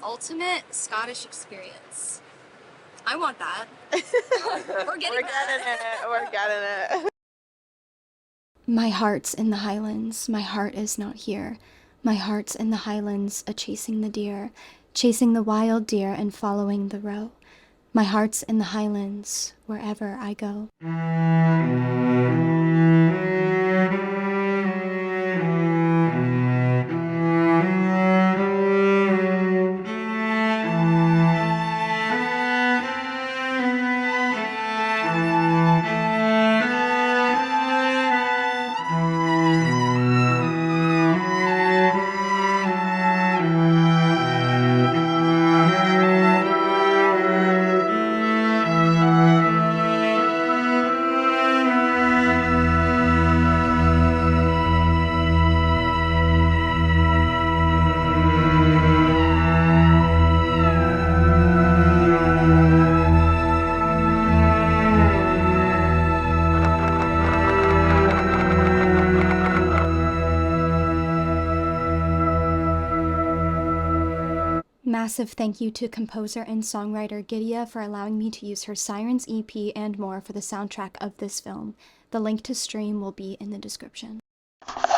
ultimate Scottish experience. I want that. We're getting it. We're getting it. My heart's in the Highlands, my heart is not here. My heart's in the Highlands, a-chasing the deer, chasing the wild deer and following the roe. My heart's in the Highlands, wherever I go. Massive thank you to composer and songwriter Gidea for allowing me to use her Sirens EP and more for the soundtrack of this film. The link to stream will be in the description. How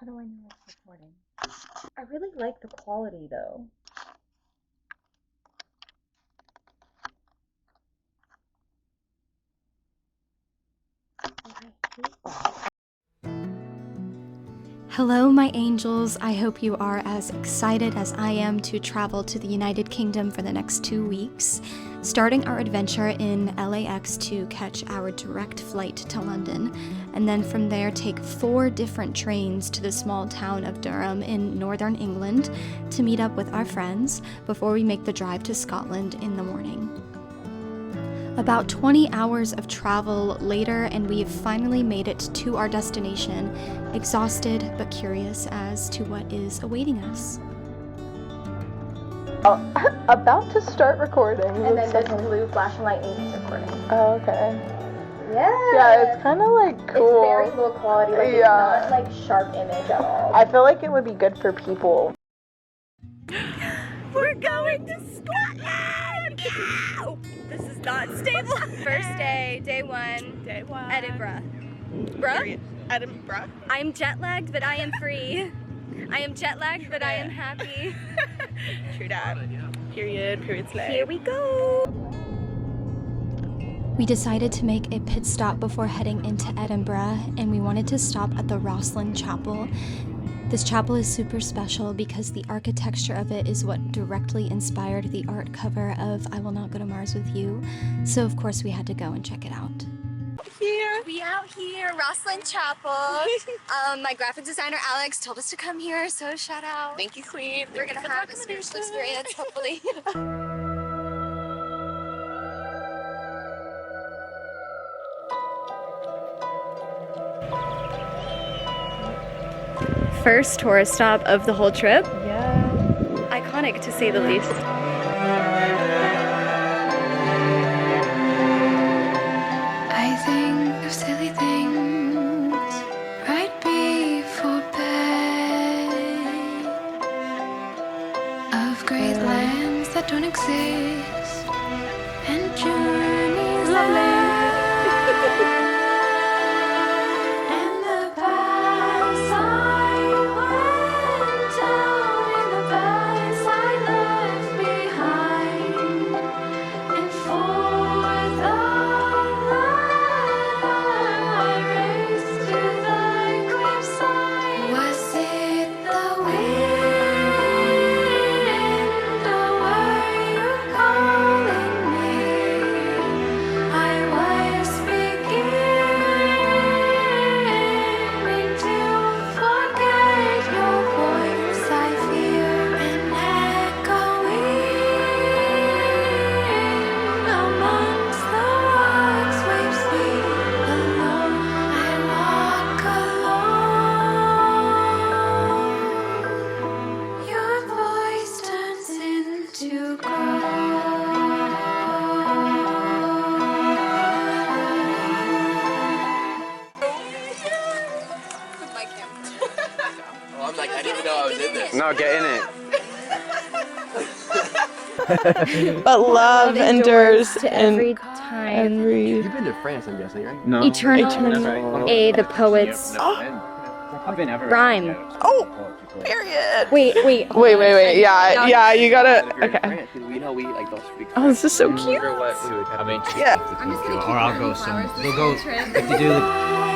do I know it's recording? I really like the quality though. Hello, my angels. I hope you are as excited as I am to travel to the United Kingdom for the next 2 weeks, starting our adventure in LAX to catch our direct flight to London, and then from there take 4 different trains to the small town of Durham in northern England to meet up with our friends before we make the drive to Scotland in the morning. About 20 hours of travel later, and we've finally made it to our destination, exhausted but curious as to what is awaiting us. Oh, about to start recording. And then there's a blue flashing light means it's recording. Oh, okay. Yeah. Yeah, it's kind of like cool. It's very low quality. Like, yeah. It's not like sharp image at all. I feel like it would be good for people. We're going to Scotland! No! This is not stable. First day, day one. Day 1. Edinburgh. Bruh? Edinburgh. I am jet lagged, but I am free. I am jet lagged, but I am happy. True that. Period slay. Here we go. We decided to make a pit stop before heading into Edinburgh, and we wanted to stop at the Rosslyn Chapel. This chapel is super special because the architecture of it is what directly inspired the art cover of I Will Not Go to Mars With You, so of course we had to go and check it out. Here. We out here, Rosslyn Chapel. My graphic designer Alex told us to come here, so shout out. Thank you, Queen. We're gonna have a spiritual experience, hopefully. First tourist stop of the whole trip. Yeah. Iconic to say the least. I think of silly things right before bed, of great lands that don't exist, and journeys lovely. And the paths I went down, and the paths I left behind, and for the I raced to thy cliffside. Was it the wind, or were you calling me? I I'm like, I didn't even know I was in this. No, get in it. But love endures to every time. You've been to France, I'm guessing, right? No. Eternal. Eternal. A, the poets. I've been everywhere. Rhyme. Oh, period. Wait. Wait. Yeah, you gotta. Okay. We know we like don't speak. Oh, this is so cute. I mean, Yeah. or I'll go some. We'll go to do the.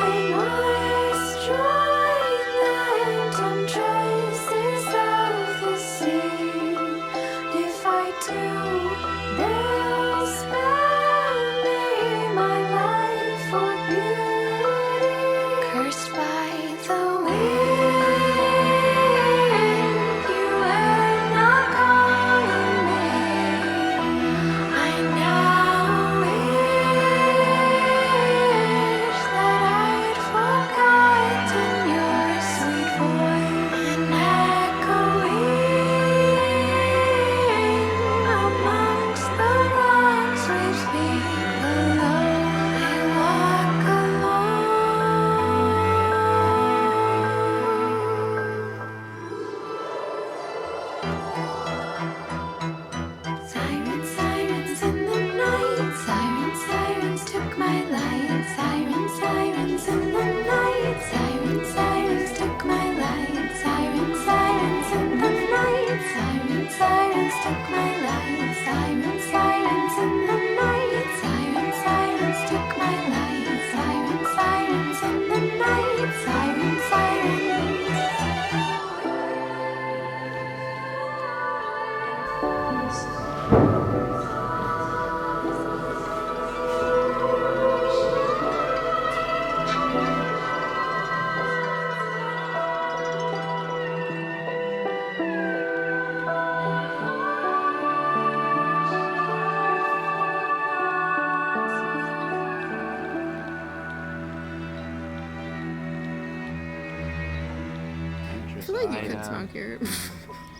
I feel like you could smoke here.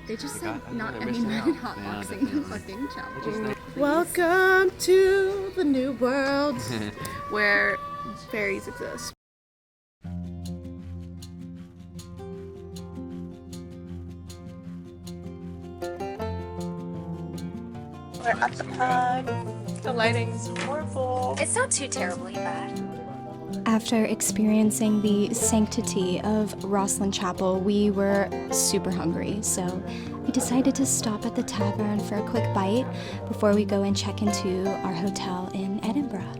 They just said not anyone hotboxing the fucking chapel. Welcome to the new world where fairies exist. We're at the pub. The lighting's horrible. It's not too terribly bad. After experiencing the sanctity of Rosslyn Chapel, we were super hungry, so we decided to stop at the tavern for a quick bite before we go and check into our hotel in Edinburgh.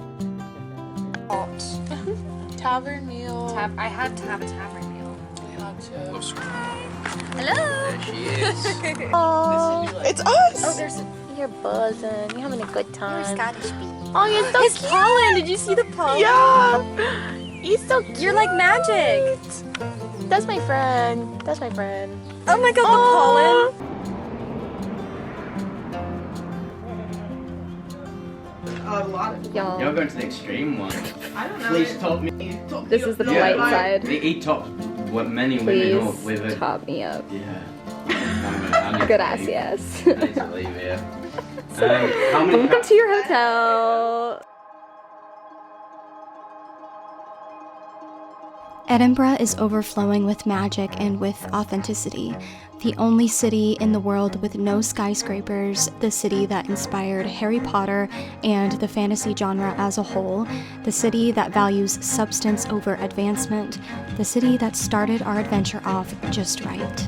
Tavern meal. I had to have a tavern meal. Hello. There she is. Oh, it's us. Oh, there's You're buzzing. You're having a good time. Scottish bee. Oh, you're so His cute. pollen. Did you see the pollen? Yeah. He's so cute. You're like magic. That's my friend. That's my friend. Oh my god, the pollen. Y'all. You're going to the extreme one. I don't know. Please top me. This is the polite side. He topped what many Please women up with a. top me up. Yeah. Good ass, yes. I need to leave here. How many Welcome to your hotel. Edinburgh is overflowing with magic and with authenticity. The only city in the world with no skyscrapers, the city that inspired Harry Potter and the fantasy genre as a whole, the city that values substance over advancement, the city that started our adventure off just right.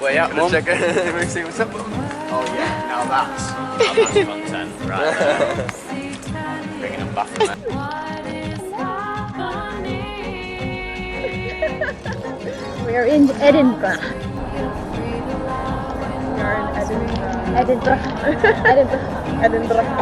Well, yeah, Mum. Check it. See what's up. Oh yeah, now that's content, right? Bringing them back from We're in Edinburgh. We're in Edinburgh. Edinburgh.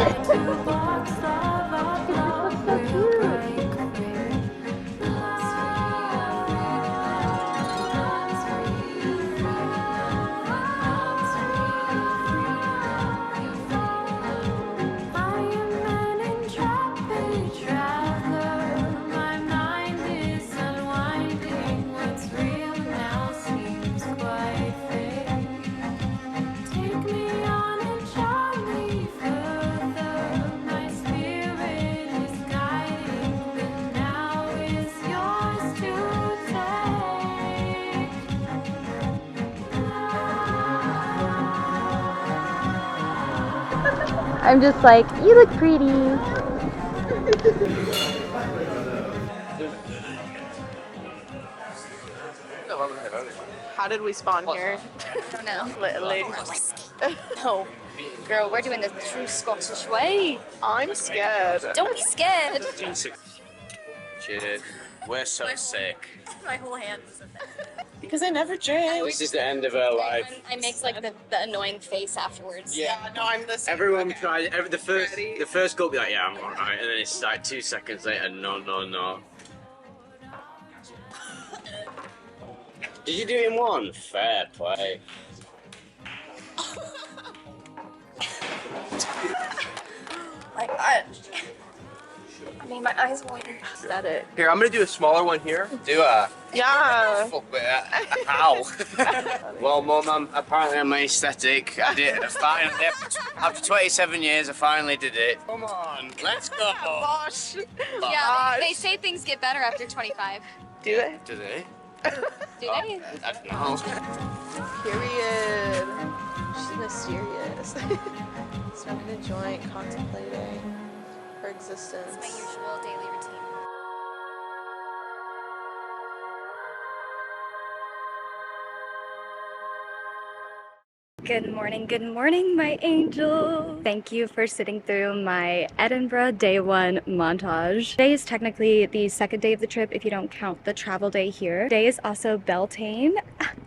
I'm just like, you look pretty. How did we spawn here? I don't know. Literally. No. Girl, we're doing the true Scottish way. I'm scared. Don't be scared. Cheers. We're so sick. My whole hand was in there. Because I never drink. This is the end of her life. I make like the annoying face afterwards. Yeah. No, I'm the same. Everyone tried. The first gulp be like, yeah, I'm alright, and then it's like 2 seconds later, no. Did you do it in one? Fair play. My God. I mean, my eyes water. Said it. Here, I'm gonna do a smaller one here. Do a. Yeah. Fuck with that. Ow. Well, Mum, apparently I'm aesthetic. I did it finally. After 27 years, I finally did it. Come on, let's go. Bosh. Yeah, they say things get better after 25. Do they? Do they? Do they? I don't know. Period. She's mysterious. Smoking a joint, contemplating her existence. It's my usual daily routine. Good morning, my angel. Thank you for sitting through my Edinburgh day one montage. Today is technically the second day of the trip if you don't count the travel day here. Today is also Beltaine.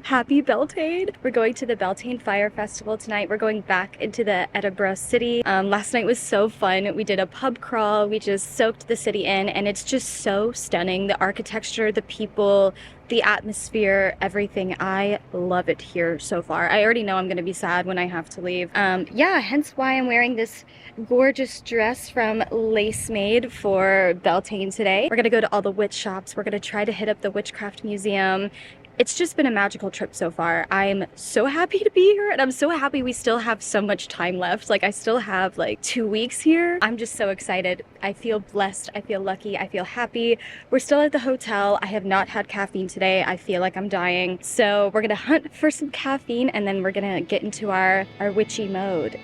Happy Beltaine. We're going to the Beltaine Fire Festival tonight. We're going back into the Edinburgh city. Last night was so fun. We did a pub crawl. We just soaked the city in, and it's just so stunning. The architecture, the people, the atmosphere, everything. I love it here so far. I already know I'm gonna be sad when I have to leave. Yeah, hence why I'm wearing this gorgeous dress from Lace Made for Beltaine today. We're gonna go to all the witch shops. We're gonna try to hit up the Witchcraft Museum. It's just been a magical trip so far. I'm so happy to be here, and I'm so happy we still have so much time left. Like, I still have like 2 weeks here. I'm just so excited. I feel blessed. I feel lucky. I feel happy. We're still at the hotel. I have not had caffeine today. I feel like I'm dying. So we're gonna hunt for some caffeine, and then we're gonna get into our witchy mode.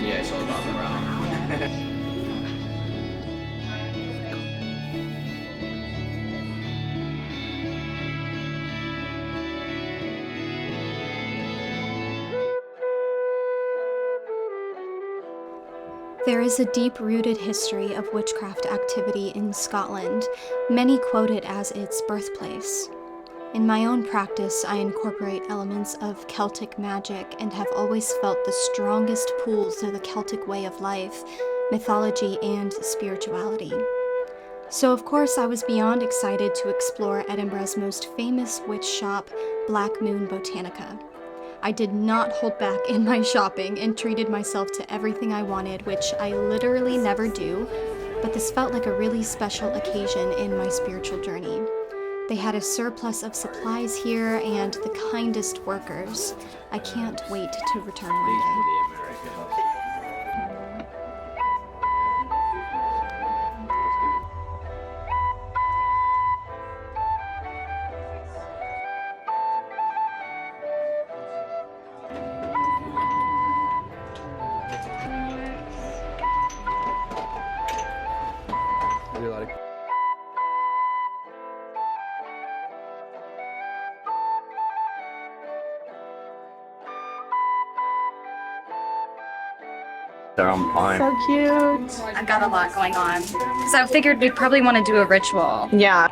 Yeah, it's all about the round. There is a deep-rooted history of witchcraft activity in Scotland. Many quote it as its birthplace. In my own practice, I incorporate elements of Celtic magic and have always felt the strongest pulls to the Celtic way of life, mythology, and spirituality. So of course I was beyond excited to explore Edinburgh's most famous witch shop, Black Moon Botanica. I did not hold back in my shopping and treated myself to everything I wanted, which I literally never do, but this felt like a really special occasion in my spiritual journey. They had a surplus of supplies here and the kindest workers. I can't wait to return one day. They're on pine. So cute. I've got a lot going on. So I figured we'd probably want to do a ritual. Yeah.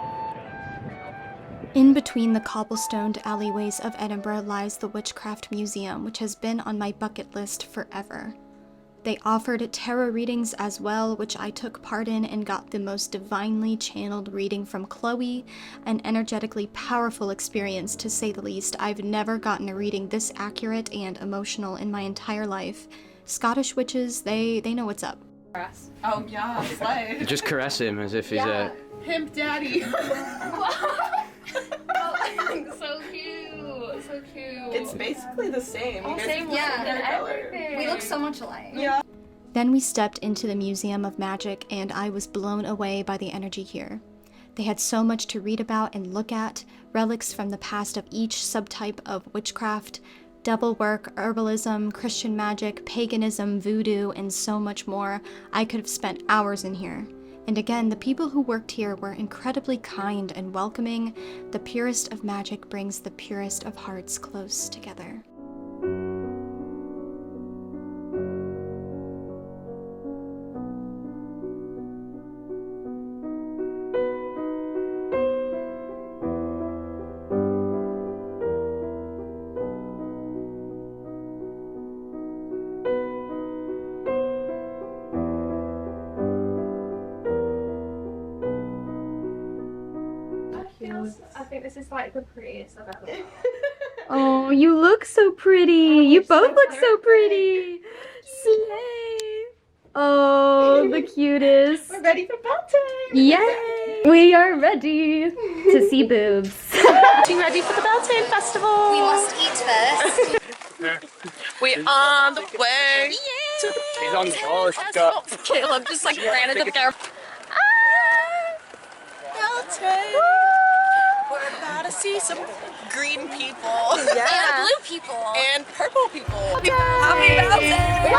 In between the cobblestoned alleyways of Edinburgh lies the Witchcraft Museum, which has been on my bucket list forever. They offered tarot readings as well, which I took part in and got the most divinely channeled reading from Chloe, an energetically powerful experience to say the least. I've never gotten a reading this accurate and emotional in my entire life. Scottish witches, they know what's up. Oh yeah, slay. Just caress him as if he's a... Pimp daddy. So cute. So cute. It's basically the same. You guys Same, have yeah. similar colors. We look so much alike. Yeah. Then we stepped into the Museum of Magic, and I was blown away by the energy here. They had so much to read about and look at, relics from the past of each subtype of witchcraft, devil work, herbalism, Christian magic, paganism, voodoo, and so much more. I could have spent hours in here. And again, the people who worked here were incredibly kind and welcoming. The purest of magic brings the purest of hearts close together. I think this is like the prettiest I've ever done. Oh, you look so pretty. You both look so pretty. Slay. Oh, the cutest. We're ready for Beltaine. Yay! We are ready to see boobs. Getting ready for the Beltaine festival. We must eat first. We're on the way. He's on the gorge. Caleb just like ran into the camera. Beltaine. We're about to see some green people. And blue people. And purple people. Happy Beltaine!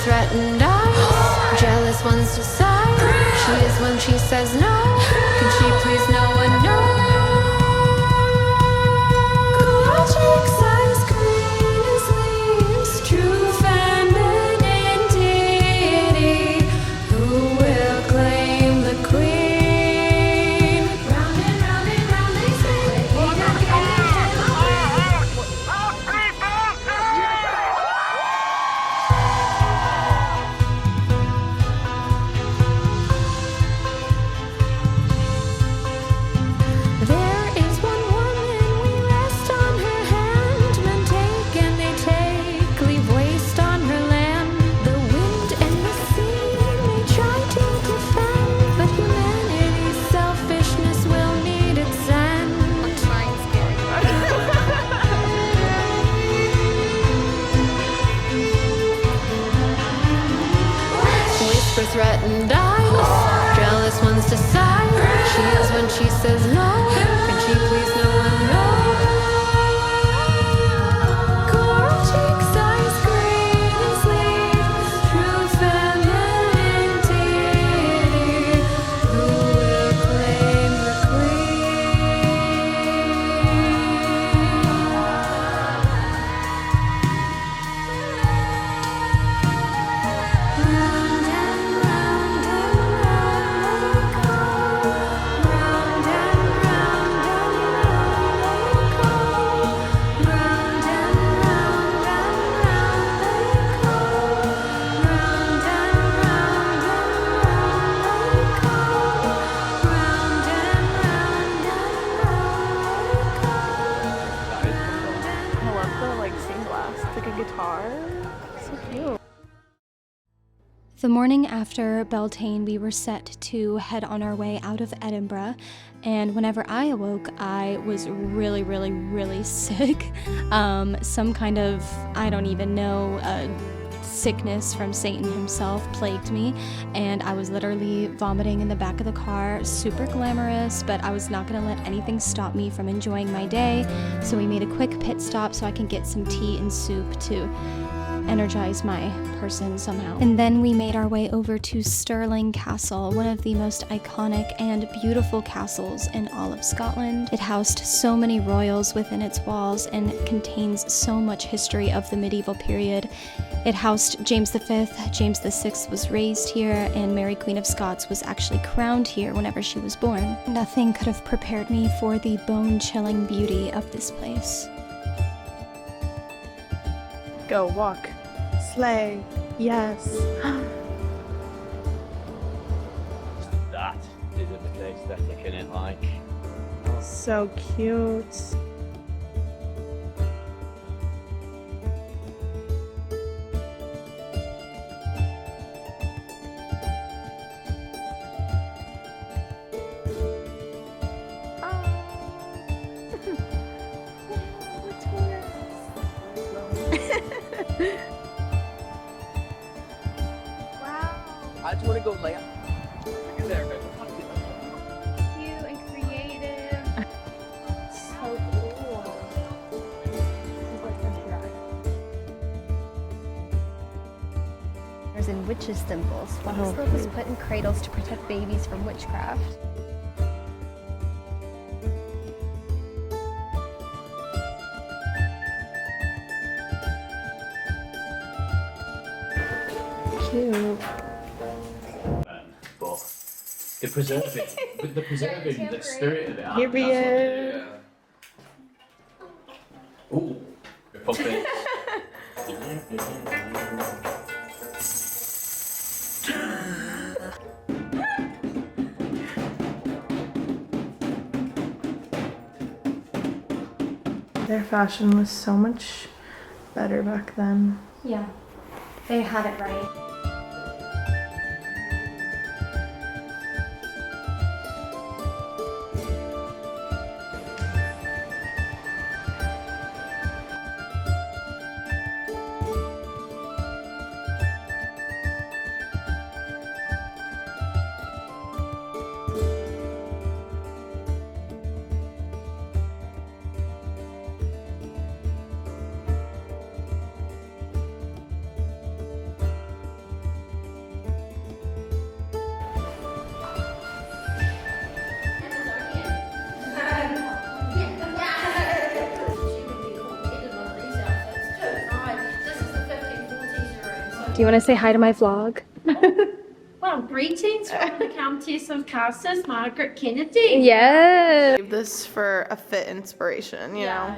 Threatened eyes, jealous ones decide. She is when she says no. Can she please no one know? Cool chicks, eyes green as leaves. True feminine deity. Who will claim the queen? Round and round and round they spin. Threatened eyes, jealous ones decide. She is when she says no. Can she please no one know? Coral cheeks, eyes green as leaves. True feminine deity. Who will claim the So cute. The morning after Beltaine, we were set to head on our way out of Edinburgh, and whenever I awoke, I was really, really, really sick. Some kind of, I don't even know, sickness from Satan himself plagued me, and I was literally vomiting in the back of the car. Super glamorous, but I was not gonna let anything stop me from enjoying my day, so we made a quick pit stop so I can get some tea and soup to energize my person somehow. And then we made our way over to Stirling Castle, one of the most iconic and beautiful castles in all of Scotland. It housed so many royals within its walls and contains so much history of the medieval period. It housed James V, James VI was raised here, and Mary Queen of Scots was actually crowned here whenever she was born. Nothing could have prepared me for the bone-chilling beauty of this place. Go walk, slay, yes. That is a bit aesthetic in it, like. So cute. I just want to go lay up. Look at there, baby. Cute and creative. So cool. There's in witches' symbols. Wax silk is put in cradles to protect babies from witchcraft. Cute. But they're preserving, the spirit of it. Here we are. Ooh, Pulpit. Their fashion was so much better back then. Yeah, they had it right. Do you want to say hi to my vlog? Well, greetings from the Countess of Cassis, Margaret Kennedy. Yes. Save this for a fit inspiration, you know?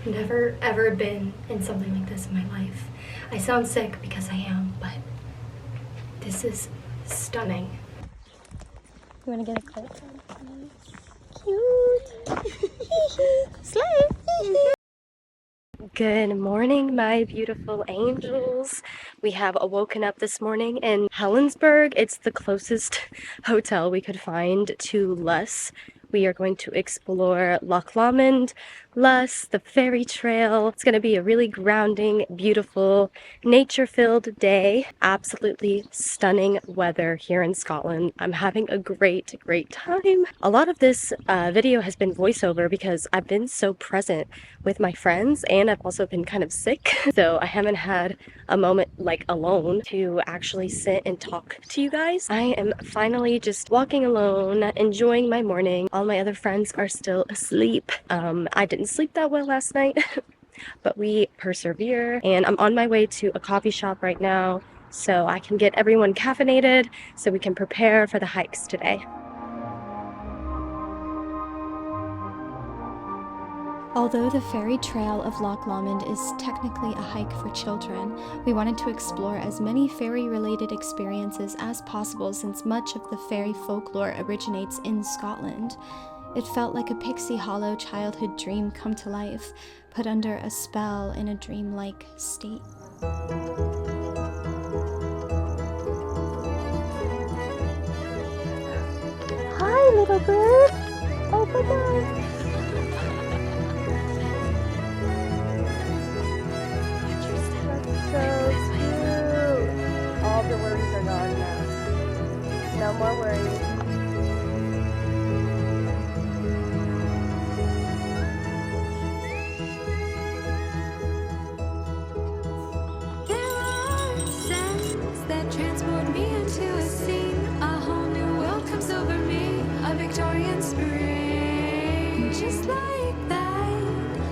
Never ever been in something like this in my life. I sound sick because I am, but this is stunning. You want to get a clip? Cute. Slay. Good morning, my beautiful angels. We have woken up this morning in Helensburgh. It's the closest hotel we could find to Luss. We are going to explore Loch Lomond, Luss, the ferry trail. It's going to be a really grounding, beautiful, nature-filled day. Absolutely stunning weather here in Scotland. I'm having a great time. A lot of this video has been voiceover because I've been so present with my friends and I've also been kind of sick. So I haven't had a moment like alone to actually sit and talk to you guys. I am finally just walking alone, enjoying my morning. All my other friends are still asleep. I didn't sleep that well last night, but we persevere. And I'm on my way to a coffee shop right now so I can get everyone caffeinated so we can prepare for the hikes today. Although the ferry trail of Loch Lomond is technically a hike for children, we wanted to explore as many ferry-related experiences as possible since much of the ferry folklore originates in Scotland. It felt like a Pixie Hollow childhood dream come to life, put under a spell in a dreamlike state. Hi, little bird! Oh, bye-bye! So cute. All the worries are gone now. No more worries. There are sounds that transport me into a scene. A whole new world comes over me. A Victorian spring. Just like that.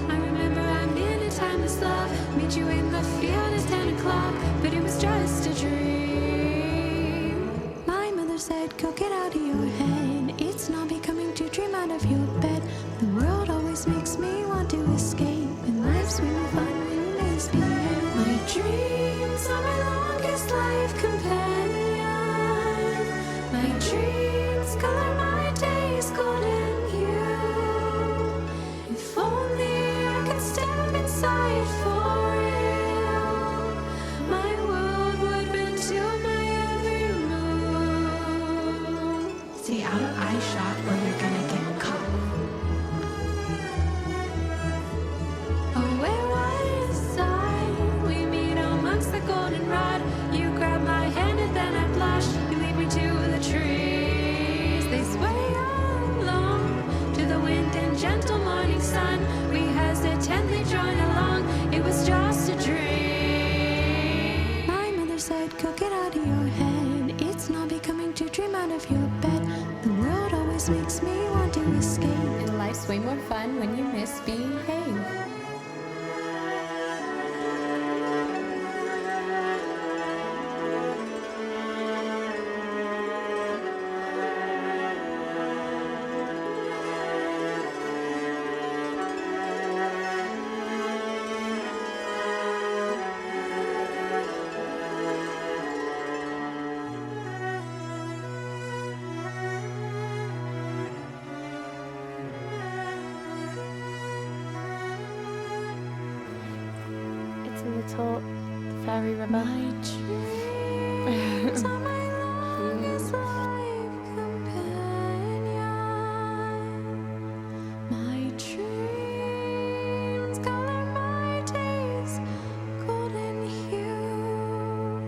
I remember I'm in a timeless love. Meet you in the field at 10 o'clock, but it was just a dream. My mother said, go get out of your head. It's not becoming to dream out of your bed. The world always makes me want to escape, and life's really fun when you misbehave. My dreams are my longest life companion. My dreams color my days golden hue. If only I could step inside for out of eye shot or you're gonna get caught. Oh, where was I? We meet amongst the goldenrod. You grab my hand and then I blush. You lead me to the trees. They sway along to the wind and gentle morning sun. We hesitantly join along. It was just a dream. My mother said, go get out of your head. It's not becoming to dream out of your bed. The world always makes me want to escape, and life's way more fun when you misbehave. Little fairy river. My dreams are my longest life companion. My dreams color my days golden hue.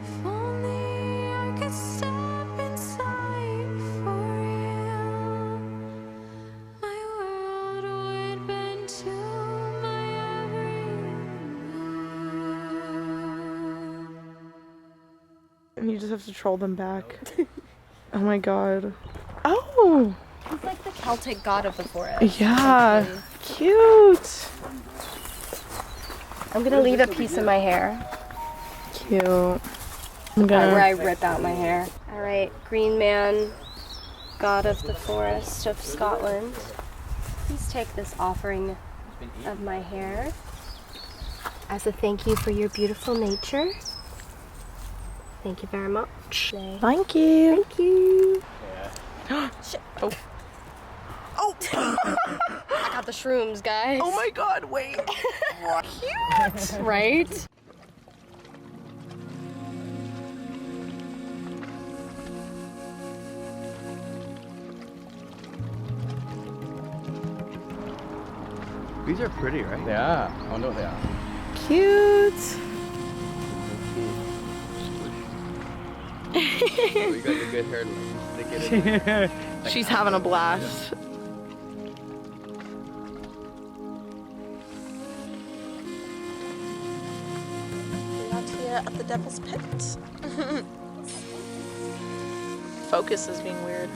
If only I could step inside for real, my world would bend to my every and you just have to troll them back. Oh my god. Oh! He's like the Celtic god of the forest. Yeah. Cute. I'm gonna leave a piece of my hair. Cute. Where I rip out my hair. Alright, Green Man, god of the forest of Scotland. Please take this offering of my hair as a thank you for your beautiful nature. Thank you very much. Thank you. Thank you. Shit. Oh. Oh! I got the shrooms, guys. Oh my god, wait. Cute! Right? These are pretty, right? They are. I wonder what they are. Cute. Oh, you got your good hair. Stick it in. She's having a blast. We're out here at the Devil's Pit. Focus is being weird.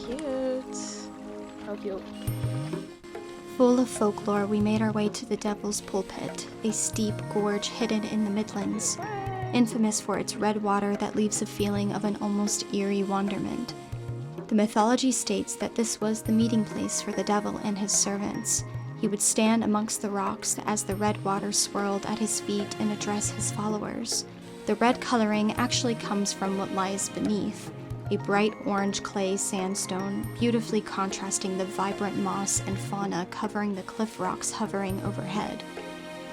Cute. How cute. Full of folklore, we made our way to the Devil's Pulpit, a steep gorge hidden in the Midlands, infamous for its red water that leaves a feeling of an almost eerie wonderment. The mythology states that this was the meeting place for the devil and his servants. He would stand amongst the rocks as the red water swirled at his feet and address his followers. The red coloring actually comes from what lies beneath, a bright orange clay sandstone, beautifully contrasting the vibrant moss and fauna covering the cliff rocks hovering overhead.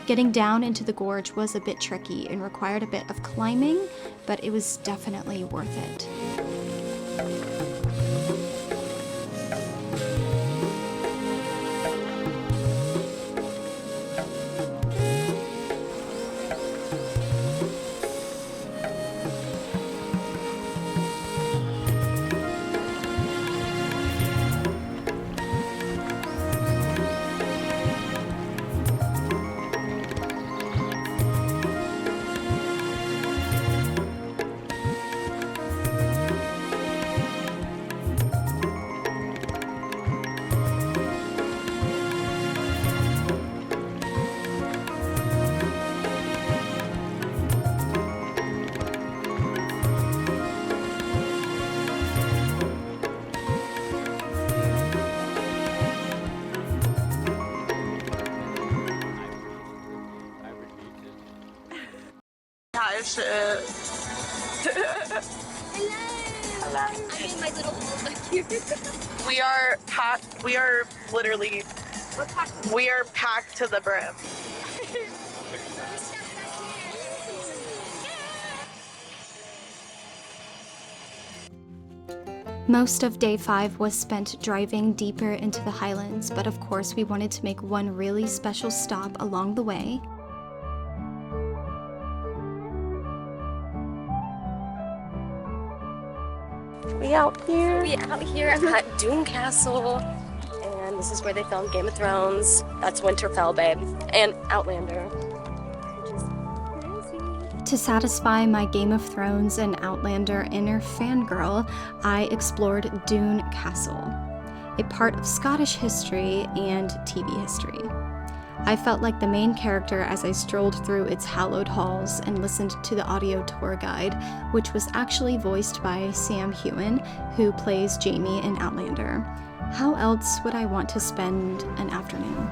Getting down into the gorge was a bit tricky and required a bit of climbing, but it was definitely worth it. Shit. Hello. I made my little hole back here. We are packed. We are literally. We are packed to the brim. Most of day 5 was spent driving deeper into the Highlands, but of course we wanted to make one really special stop along the way. We out here. We out here at Doune Castle, and this is where they filmed Game of Thrones. That's Winterfell, babe, and Outlander. To satisfy my Game of Thrones and Outlander inner fangirl, I explored Doune Castle, a part of Scottish history and TV history. I felt like the main character as I strolled through its hallowed halls and listened to the audio tour guide, which was actually voiced by Sam Heughan, who plays Jaime in Outlander. How else would I want to spend an afternoon?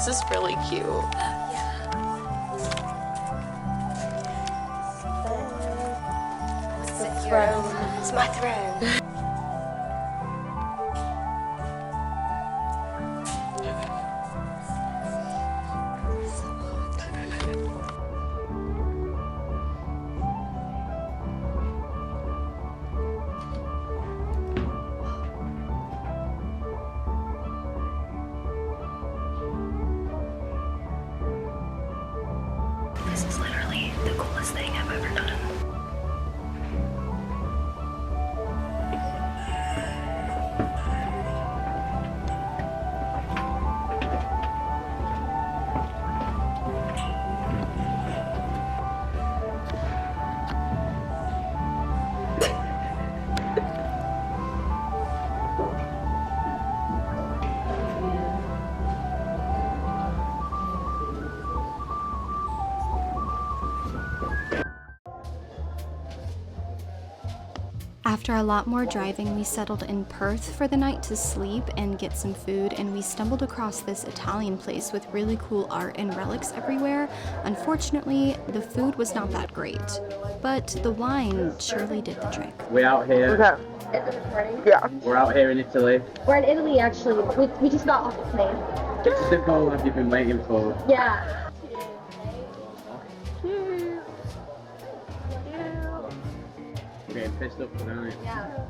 This is really cute. It's my throne. This is literally the coolest thing I've ever done. After a lot more driving, we settled in Perth for the night to sleep and get some food, and we stumbled across this Italian place with really cool art and relics everywhere. Unfortunately, the food was not that great, but the wine surely did the trick. We're out here. Okay. Yeah. We're out here in Italy. We're in Italy, actually. We just got off the plane. Just simple have you been waiting for? Yeah. We're getting pissed up tonight. Yeah.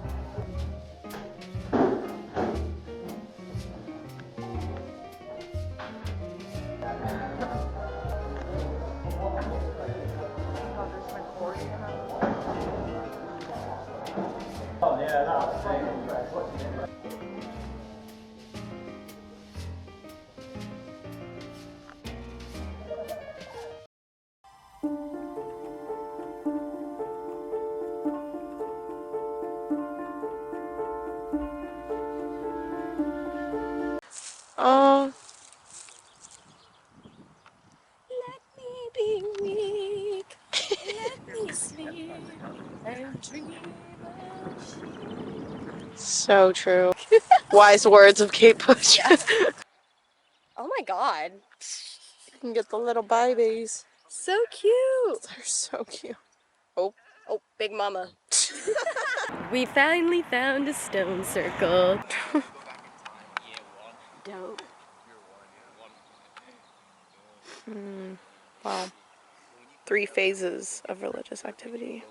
Oh. Let me be weak. Let me sleep and dream of you. So true. Wise words of Kate Bush. Oh my god. You can get the little babies. So cute. They're so cute. Oh, big mama. We finally found a stone circle. Dope. Wow. 3 phases of religious activity.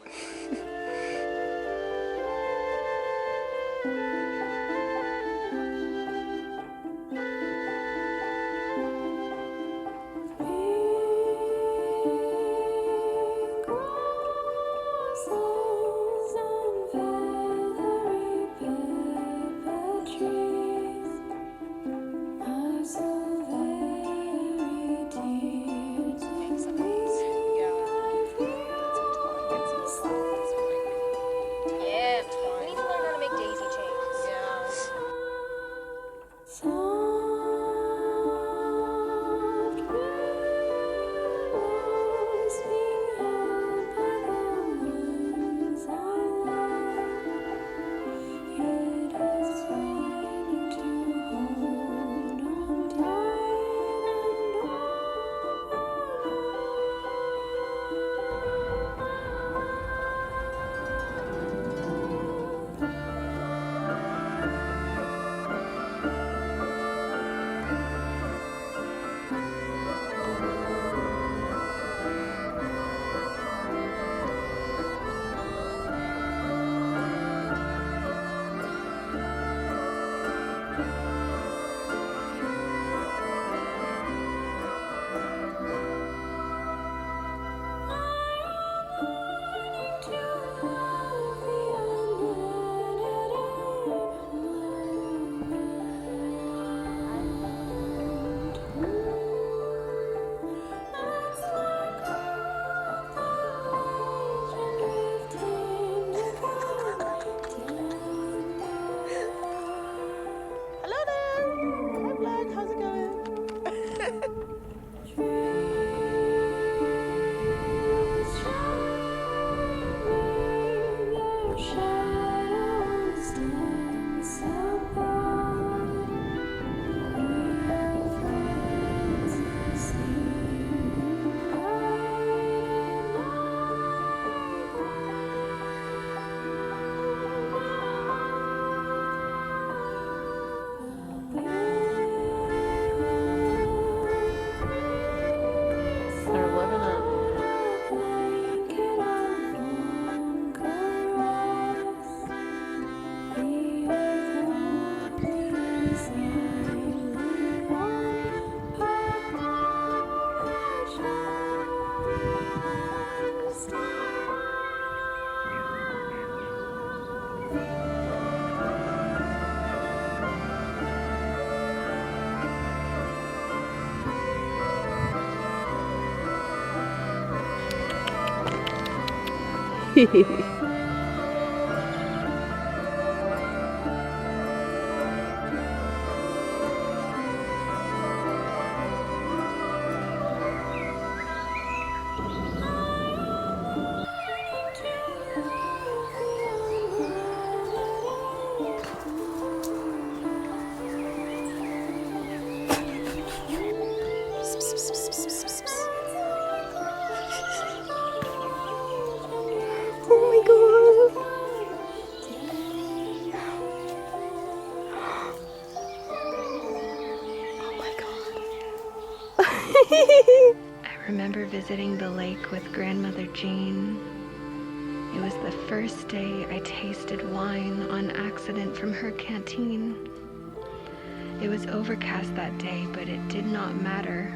I remember visiting the lake with grandmother Jean. It was the first day I tasted wine on accident from her canteen. It was overcast that day, but it did not matter.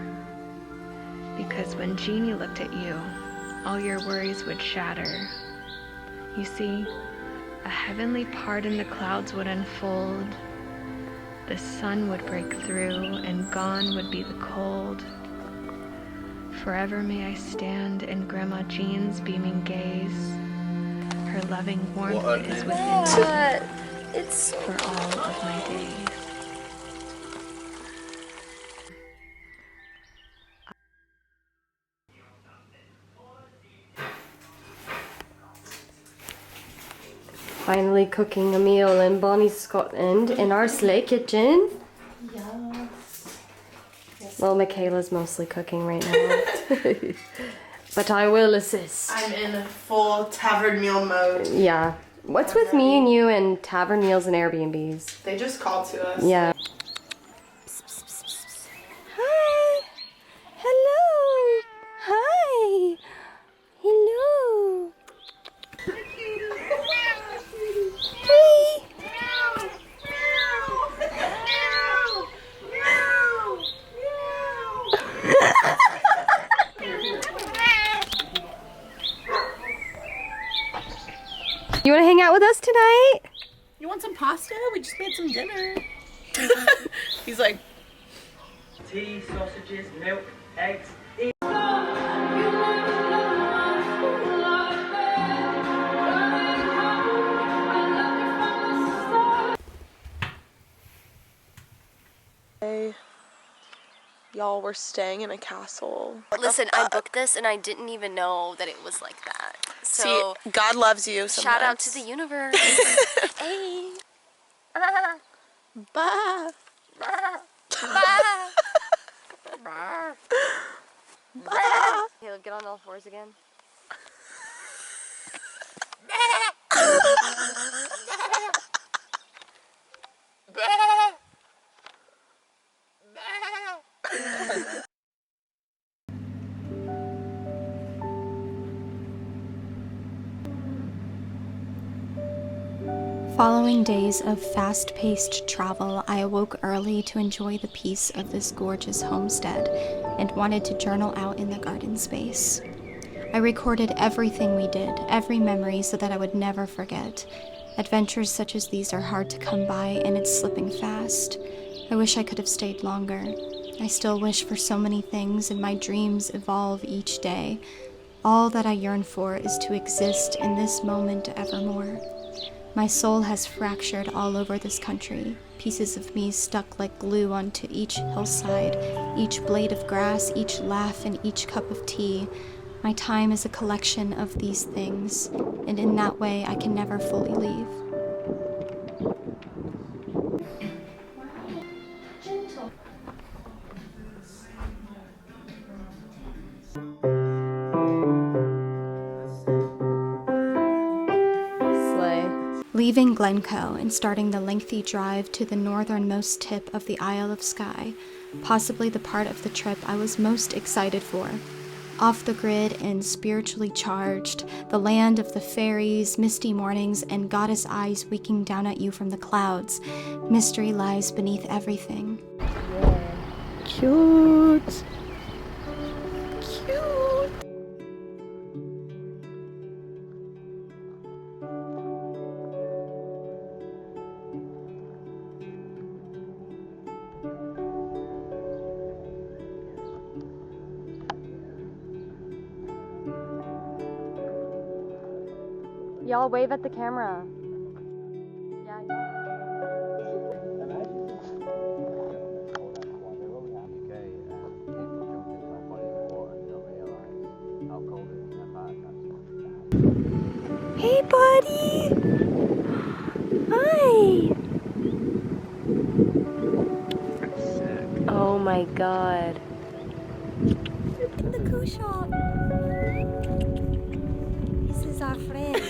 Because when Jeannie looked at you, all your worries would shatter. You see, a heavenly part in the clouds would unfold. The sun would break through, and gone would be the cold. Forever may I stand in Grandma Jean's beaming gaze. Her loving warmth is within me. It's for all of my days. Finally cooking a meal in Bonnie, Scotland in our sleigh kitchen. Yes. Well, Michaela's mostly cooking right now. But I will assist. I'm in full tavern meal mode. Yeah. What's with me and you and tavern meals and Airbnbs? They just called to us. Yeah. Hi. Hello. Hi. Hello. You want to hang out with us tonight? You want some pasta? We just made some dinner. He's like, tea, sausages, milk, eggs. y'all were staying in a castle. Listen, I booked this and I didn't even know that it was like that. So see, God loves you sometimes. Shout out to the universe. Hey. Bye. Bye. Bye. Bye. Caleb, get on all fours again. Following days of fast-paced travel, I awoke early to enjoy the peace of this gorgeous homestead and wanted to journal out in the garden space. I recorded everything we did, every memory, so that I would never forget. Adventures such as these are hard to come by, and it's slipping fast. I wish I could have stayed longer. I still wish for so many things, and my dreams evolve each day. All that I yearn for is to exist in this moment evermore. My soul has fractured all over this country, pieces of me stuck like glue onto each hillside, each blade of grass, each laugh, and each cup of tea. My time is a collection of these things, and in that way I can never fully leave. Leaving Glencoe and starting the lengthy drive to the northernmost tip of the Isle of Skye, possibly the part of the trip I was most excited for. Off the grid and spiritually charged, the land of the fairies, misty mornings, and goddess eyes winking down at you from the clouds. Mystery lies beneath everything. Cute. Y'all wave at the camera. Hey, buddy! Hi! Oh my god. In the cool shop. This is our friend.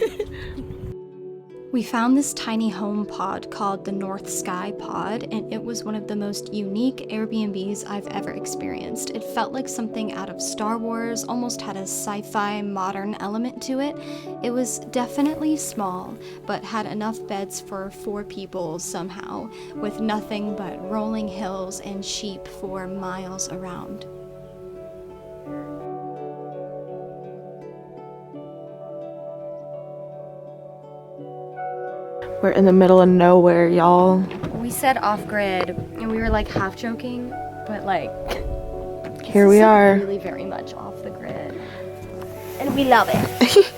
We found this tiny home pod called the North Skye Pod, and it was one of the most unique Airbnbs I've ever experienced. It felt like something out of Star Wars, almost had a sci-fi modern element to it. It was definitely small, but had enough beds for 4 people somehow, with nothing but rolling hills and sheep for miles around. We're in the middle of nowhere, y'all. We said off-grid, and we were like half joking, but like here we are. Really very much off the grid. And we love it.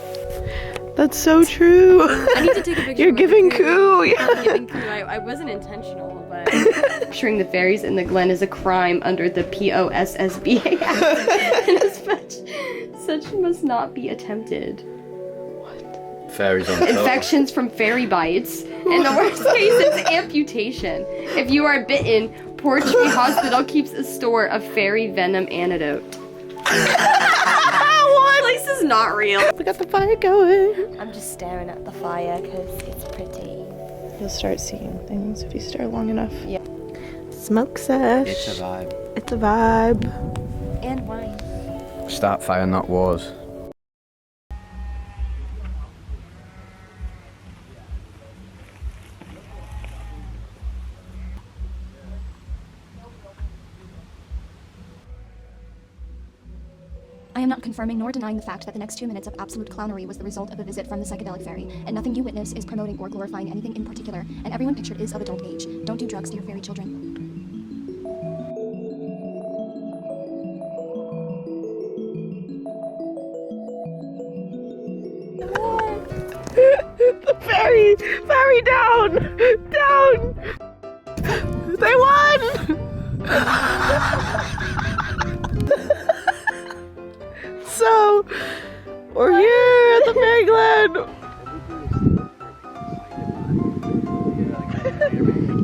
That's so true. I need to take a picture. You're giving coup. Yeah. I'm giving coup. I wasn't intentional, but picturing the fairies in the Glen is a crime under the POSSBA Act. And such must not be attempted. Fairies on top. Infections from fairy bites. In the worst case, it's amputation. If you are bitten, Portree Hospital keeps a store of fairy venom antidote. What? This place is not real. We got the fire going. I'm just staring at the fire because it's pretty. You'll start seeing things if you stare long enough. Yeah. Smoke sesh. It's a vibe. It's a vibe. And wine. Start fire, not wars. I am not confirming nor denying the fact that the next 2 minutes of absolute clownery was the result of a visit from the psychedelic fairy, and nothing you witness is promoting or glorifying anything in particular, and everyone pictured is of adult age. Don't do drugs to your fairy children. The fairy down, down. They won. So, we're here at the Fairy Glen.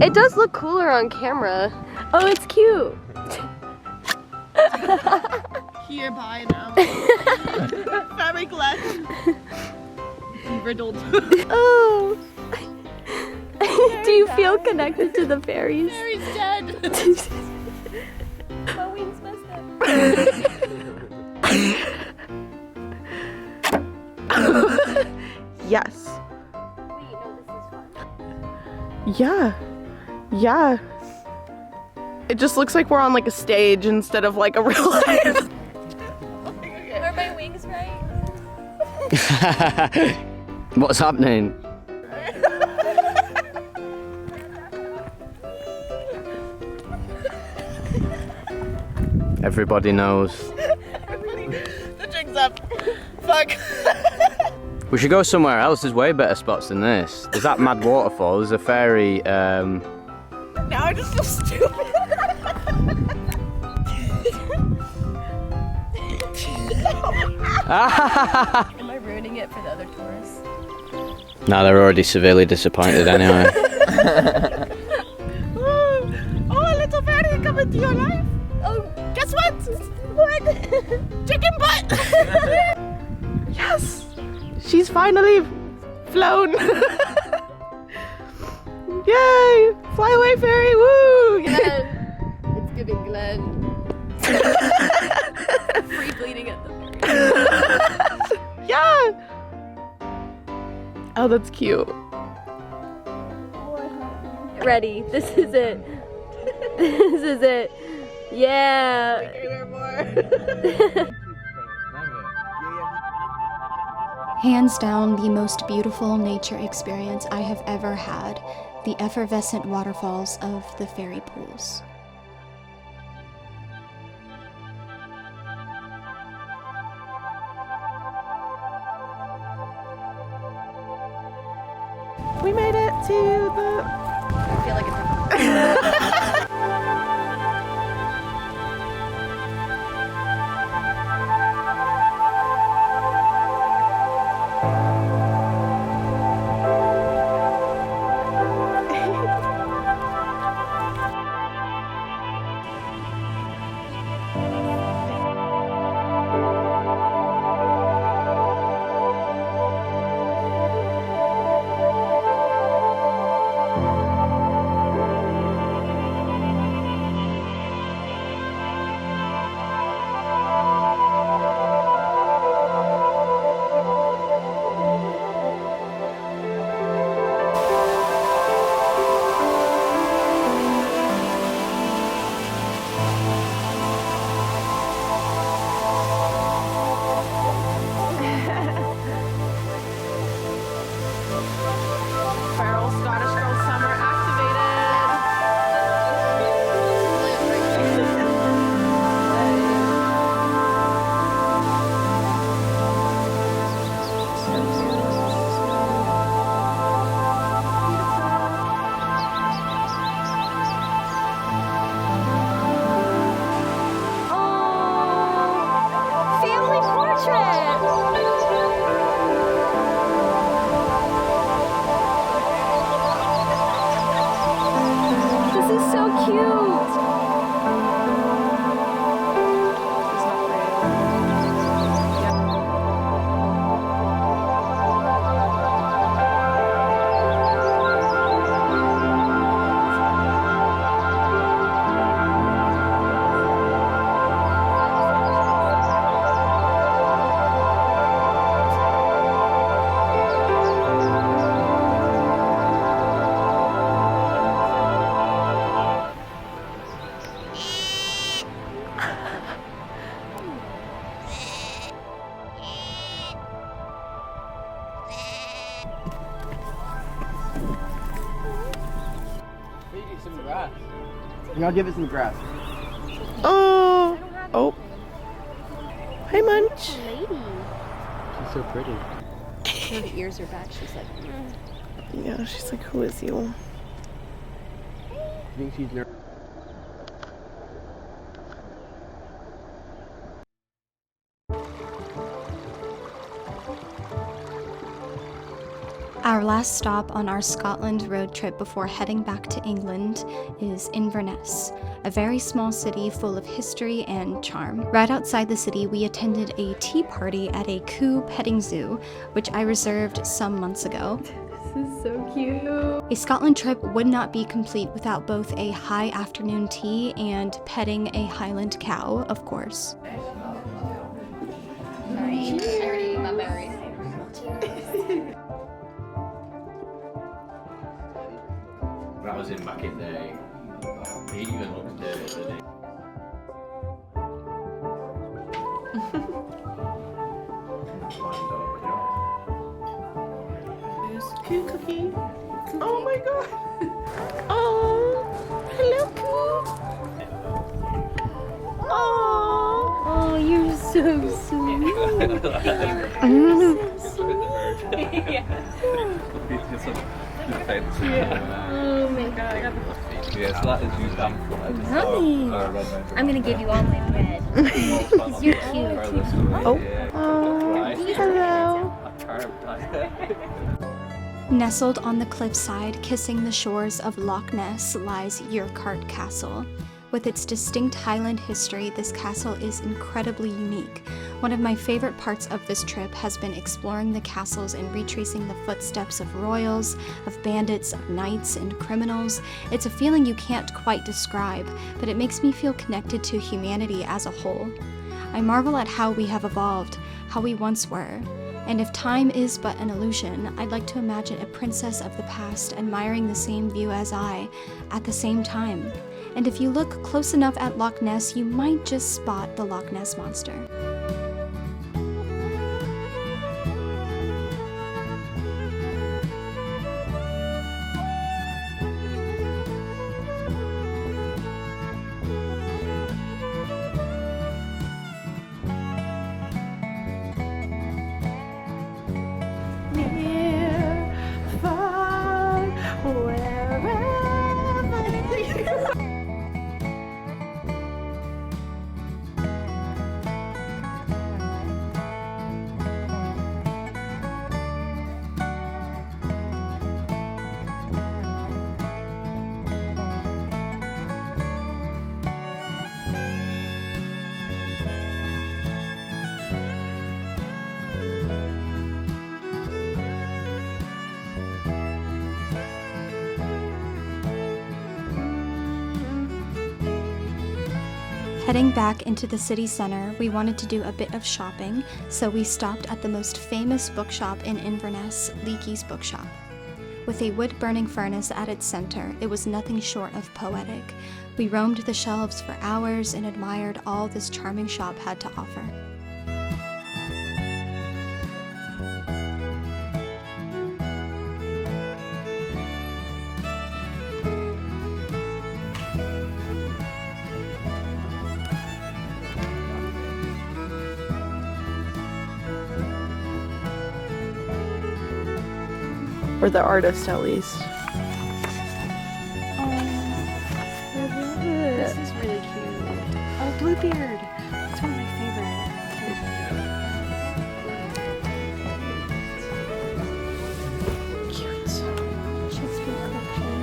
It does look cooler on camera. Oh, it's cute. Hereby now. Fairy Glen. Riddled. Oh. Do you feel connected to the fairies? Fairy's dead. My wings messed up. Yes. Wait, no, this is fun. Yeah. Yeah. It just looks like we're on like a stage instead of like a real life. Are my wings right? What's happening? Everybody knows. The jig's up. Fuck. We should go somewhere else. There's way better spots than this. There's that mad waterfall. There's a fairy. Now I just feel stupid. Am I ruining it for the other tourists? No, they're already severely disappointed anyway. Oh, a little fairy come into your life. Oh, guess what? What? Chicken butt. Yes, she's finally flown. Yay! Fly away, fairy! Woo! Glen. It's giving Glen. Free bleeding at the fairy. Yeah. Oh, that's cute. Ready. This is it. This is it. Yeah. Hands down, the most beautiful nature experience I have ever had, the effervescent waterfalls of the fairy pools. We made it to the... I feel like it's grass. And I'll give it some grass. Oh. Oh. Hi, Munch. Lady. She's so pretty. Her ears are back. She's like, Yeah, she's like, who is you? I think she's nervous. Our last stop on our Scotland road trip before heading back to England is Inverness, a very small city full of history and charm. Right outside the city, we attended a tea party at a Coo petting zoo, which I reserved some months ago. this is so cute. A Scotland trip would not be complete without both a high afternoon tea and petting a Highland cow, of course. Sorry, I already ate my berry. That was in back in the day. He even looked dirty, didn't he? There's Coo Cookie. Oh my god. Oh, hello, Coo. Oh. Oh, you're so sweet. Oh my god. Yeah, so that is you stamp. Honey. I'm gonna give you all my bread. You're cute. Oh. Hello. Nestled on the cliffside, kissing the shores of Loch Ness, lies Urquhart Castle. With its distinct Highland history, this castle is incredibly unique. One of my favorite parts of this trip has been exploring the castles and retracing the footsteps of royals, of bandits, of knights, and criminals. It's a feeling you can't quite describe, but it makes me feel connected to humanity as a whole. I marvel at how we have evolved, how we once were. And if time is but an illusion, I'd like to imagine a princess of the past admiring the same view as I, at the same time. And if you look close enough at Loch Ness, you might just spot the Loch Ness Monster. Heading back into the city center, we wanted to do a bit of shopping, so we stopped at the most famous bookshop in Inverness, Leakeys bookshop. With a wood-burning furnace at its center, it was nothing short of poetic. We roamed the shelves for hours and admired all this charming shop had to offer. Or the artist, at least. This is really cute. Oh, Bluebeard. It's one of my favorite. Cute. Shakespeare collection.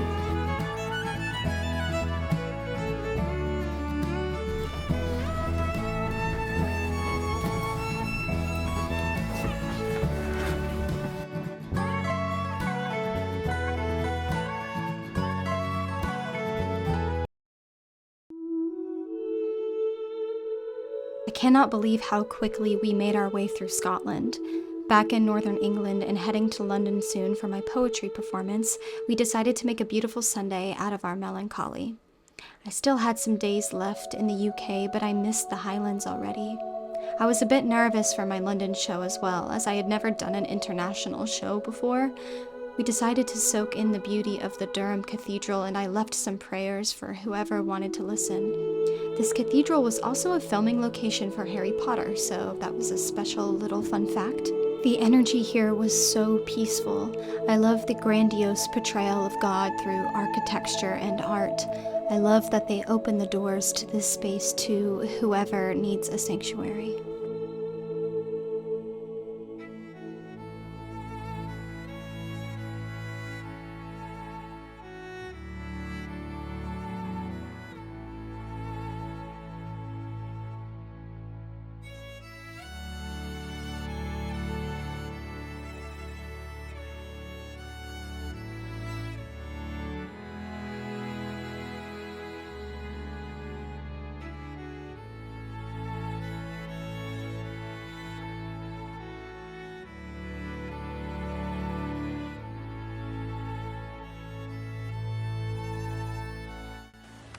I cannot believe how quickly we made our way through Scotland. Back in northern England and heading to London soon for my poetry performance, we decided to make a beautiful Sunday out of our melancholy. I still had some days left in the UK, but I missed the Highlands already. I was a bit nervous for my London show as well, as I had never done an international show before, We decided to soak in the beauty of the Durham Cathedral, and I left some prayers for whoever wanted to listen. This cathedral was also a filming location for Harry Potter, so that was a special little fun fact. The energy here was so peaceful. I love the grandiose portrayal of God through architecture and art. I love that they open the doors to this space to whoever needs a sanctuary.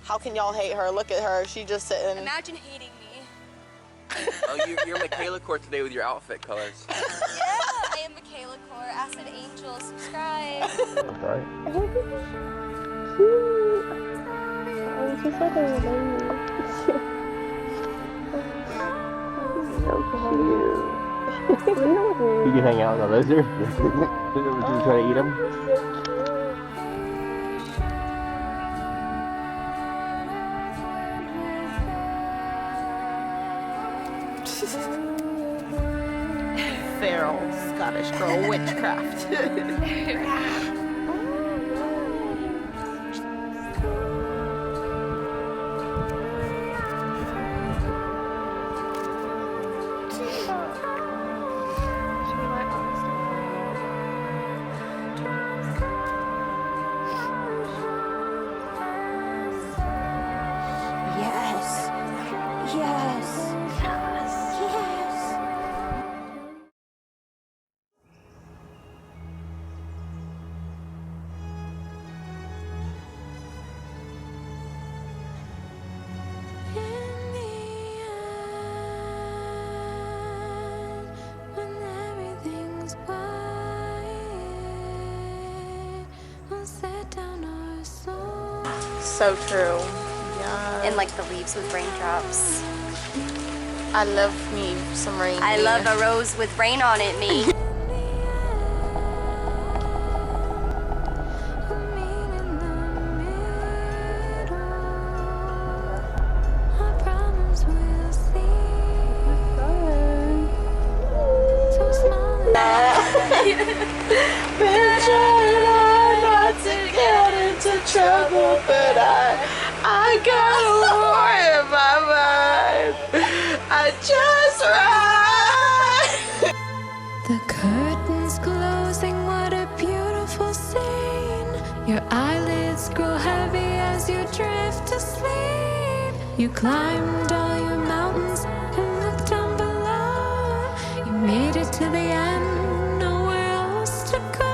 How can y'all hate her? Look at her. She just sitting. Imagine hating me. Oh, you're Michaela Core today with your outfit colors. Yeah, I am Michaela Core. Acid Angel, subscribe. Right. It's just like a lady. So cute. You can hang out with a lizard. Would you try to eat him? Feral Scottish girl witchcraft. So true. Yeah. And like the leaves with raindrops. I love me some rain. I love a rose with rain on it, me. Trouble, but I got a war in my mind. I just ride. The curtains closing, what a beautiful scene. Your eyelids grow heavy as you drift asleep. You climbed all your mountains and looked down below. You made it to the end, nowhere else to go.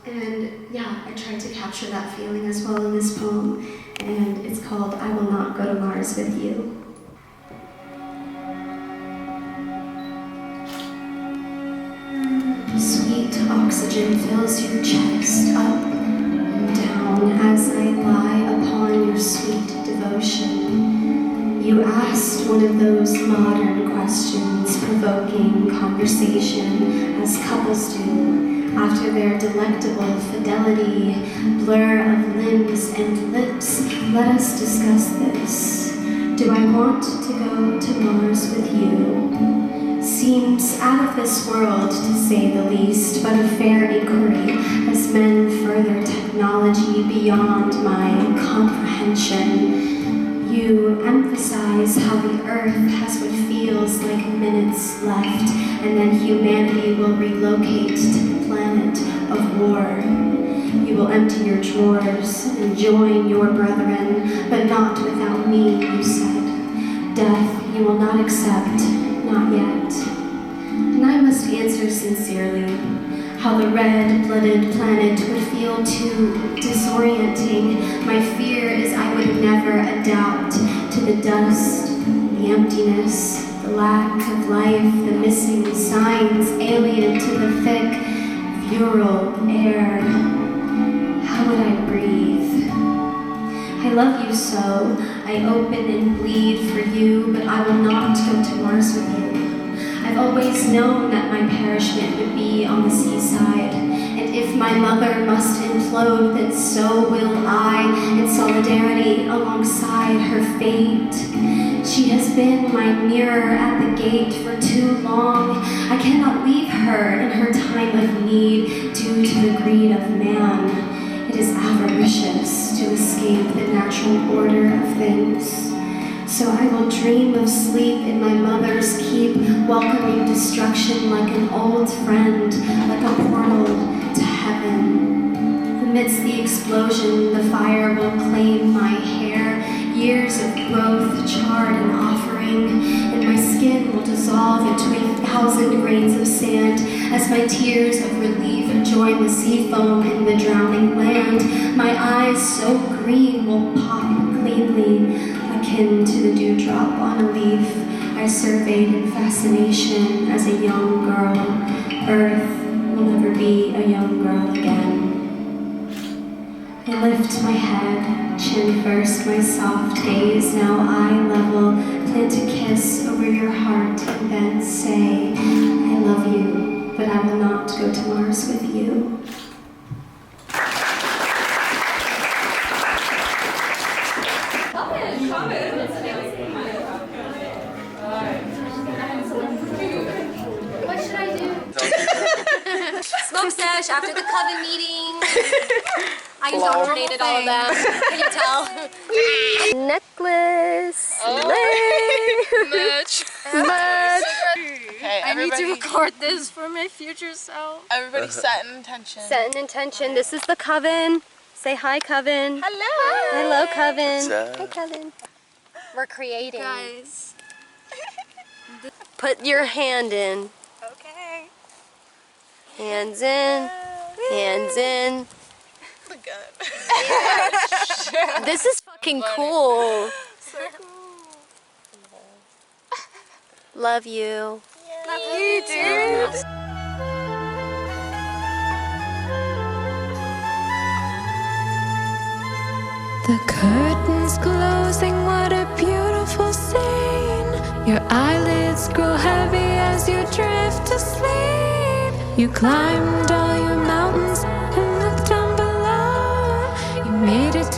And yeah, I tried to capture that feeling as well in this poem, and it's called I Will Not Go to Mars With You. Sweet oxygen fills your chest up and down as I lie upon your sweet devotion. You asked one of those modern questions, provoking conversation as couples do. After their delectable fidelity, blur of limbs and lips, let us discuss this. Do I want to go to Mars with you? Seems out of this world, to say the least, but a fair inquiry as men further technology beyond my comprehension. You emphasize how the Earth has what feels like minutes left, and then humanity will relocate to the planet of war. You will empty your drawers and join your brethren, but not without me, you said. Death you will not accept, not yet. And I must answer sincerely, how the red-blooded planet would feel too disorienting. My fear is I would never adapt to the dust, the emptiness, the lack of life, the missing signs alien to the thick, virile air. How would I breathe? I love you so. I open and bleed for you, but I will not go to Mars with you. I've always known that my perishment would be on the seaside, and if my mother must implode, then so will I, in solidarity alongside her fate. She has been my mirror at the gate for too long. I cannot leave her in her time of need due to the greed of man. It is avaricious to escape the natural order of things. So I will dream of sleep in my mother's keep, welcoming destruction like an old friend, like a portal to heaven. Amidst the explosion, the fire will claim my hair, years of growth charred and offering, and my skin will dissolve into 1,000 grains of sand as my tears of relief join the sea foam in the drowning land. My eyes so green will pop cleanly, akin to the dewdrop on a leaf I surveyed in fascination as a young girl. Earth will never be a young girl again. I lift my head, chin first, my soft gaze, now eye level, plant a kiss over your heart, and then say, I love you, but I will not go to Mars with you. What should I do? Smoke sesh after the coven meeting. I indoctrinated all of them. Can you tell? Necklace. Merch. Merch. Okay, I need to record this for my future self. Everybody set an intention. Set an intention. This is the coven. Say hi, coven. Hello. Hello, coven. What's up? Hi, coven. We're creating. Guys. Put your hand in. Okay. Hands in. Hands in. Look good. This is fucking cool. So cool. Love you. Love you, dude. The curtains closing, what a beautiful scene. Your eyelids grow heavy as you drift asleep. You climbed all your mountains and looked down below. You made it